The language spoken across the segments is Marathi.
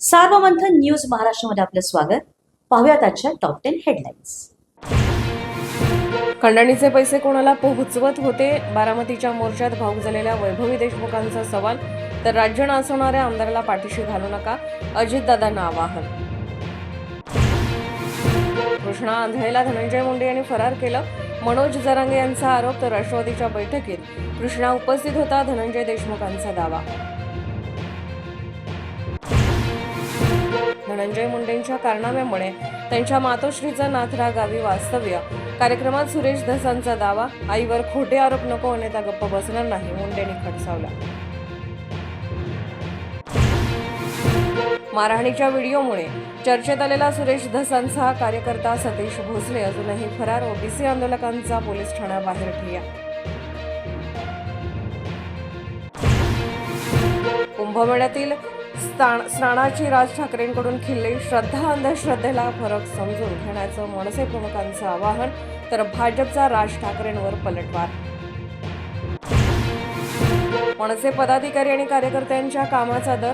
सार्वमंथन न्यूज महाराष्ट्रामध्ये आपलं स्वागत. पाहूयात आजच्या टॉप 10 हेडलाईन्स. खंडणीचे पैसे कोणाला पोहोचवत होते? बारामतीच्या मोर्चात भाऊक झालेल्या वैभवी देशमुखांचा सवाल. तर राज्य नाचवणाऱ्या आमदाराला पाठीशी घालू नका, अजितदादांना आवाहन. कृष्णा आंधळेला धनंजय मुंडे यांनी फरार केलं, मनोज जरांगे यांचा आरोप. तर राष्ट्रवादीच्या बैठकीत कृष्णा उपस्थित होता, धनंजय देशमुखांचा दावा. धनंजय मुंडेंच्या कारनाम्यामुळे त्यांच्या मातोश्रीचं नाथरा गावी वास्तव्य. कार्यक्रमात सुरेश धसांचा दावा. आईवर खोटे आरोप नको, अन्यथा गप्प बसणार नाही, मुंडेंनी खडसावला. मारहाणीच्या व्हिडिओमुळे चर्चेत आलेला सुरेश धसांचा कार्यकर्ता सतीश भोसले अजूनही फरार. ओबीसी आंदोलकांचा पोलीस ठाण्याबाहेर ठिय्या. कुंभमेळ्यातील स्नानाची राज ठाकरेंकडून खिल्ली. श्रद्धा अंधश्रद्धेला फरक समजून घेण्याचं मनसे प्रमुखांचं आवाहन. तर भाजपचा राज ठाकरेंवर पलटवार. मनसे पदाधिकारी आणि कार्यकर्त्यांच्या कामाचा दर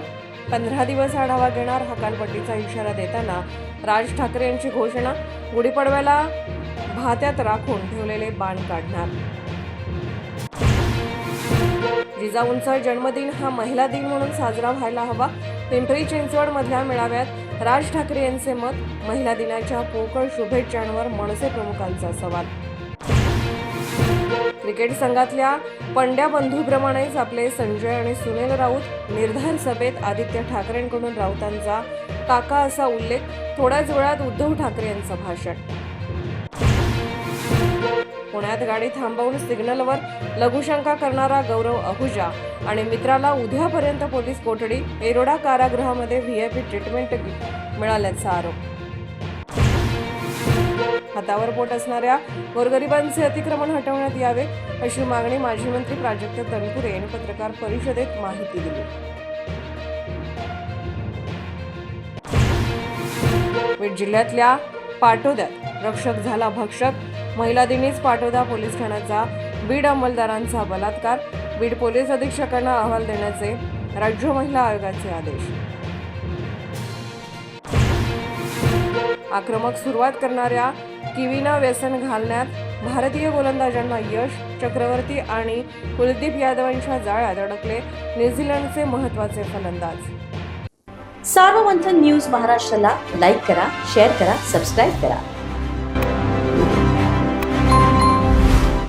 15 दिवस आढावा घेणार. हकालपट्टीचा इशारा देताना राज ठाकरे यांची घोषणा. गुढीपाडव्याला भात्यात राखून ठेवलेले बाण काढणार. जिजाऊंचा जन्मदिन हा महिला दिन म्हणून साजरा व्हायला हवा. पिंपरी चिंचवड मधल्या मेळाव्यात राज ठाकरे यांचे मत. महिला दिनाच्या पोकळ शुभेच्छांवर मनसे प्रमुखांचा सवाल. क्रिकेट संघातल्या पंड्या बंधूप्रमाणेच आपले संजय आणि सुनील राऊत. निर्धार सभेत आदित्य ठाकरेंकडून राऊतांचा काका असा उल्लेख. थोड्याच वेळात उद्धव ठाकरे यांचं भाषण. पुण्यात गाडी थांबवून सिग्नलवर लघुशंका करणारा गौरव अहुजा आणि मित्राला उद्यापर्यंत पोलीस कोठडी. एरोडा कारागृहामध्ये व्हीआयपी ट्रीटमेंट मिळाल्याचा आरोप. हातावर पोट असणाऱ्या गोरगरिबांचे अतिक्रमण हटवण्यात यावे अशी मागणी माजी मंत्री प्राजक्त तनपुरे यांनी पत्रकार परिषदेत माहिती दिली. बीड जिल्ह्यातल्या पाटोद्यात रक्षक झाला भक्षक. महिला दिनीच पाटोदा पोलीस ठाण्याचा बीड अंमलदारांचा बलात्कार. बीड पोलीस अधीक्षकांना अहवाल देण्याचे राज्य महिला आयोगाचे आदेश. आक्रमक सुरुवात करणाऱ्या किवीना व्यसन घालण्यात भारतीय गोलंदाजांना यश. चक्रवर्ती आणि कुलदीप यादवांच्या जाळ्यात अडकले न्यूझीलंडचे महत्त्वाचे फलंदाज. सार्वमंथन न्यूज महाराष्ट्राला लाईक करा, शेअर करा, सबस्क्राईब करा.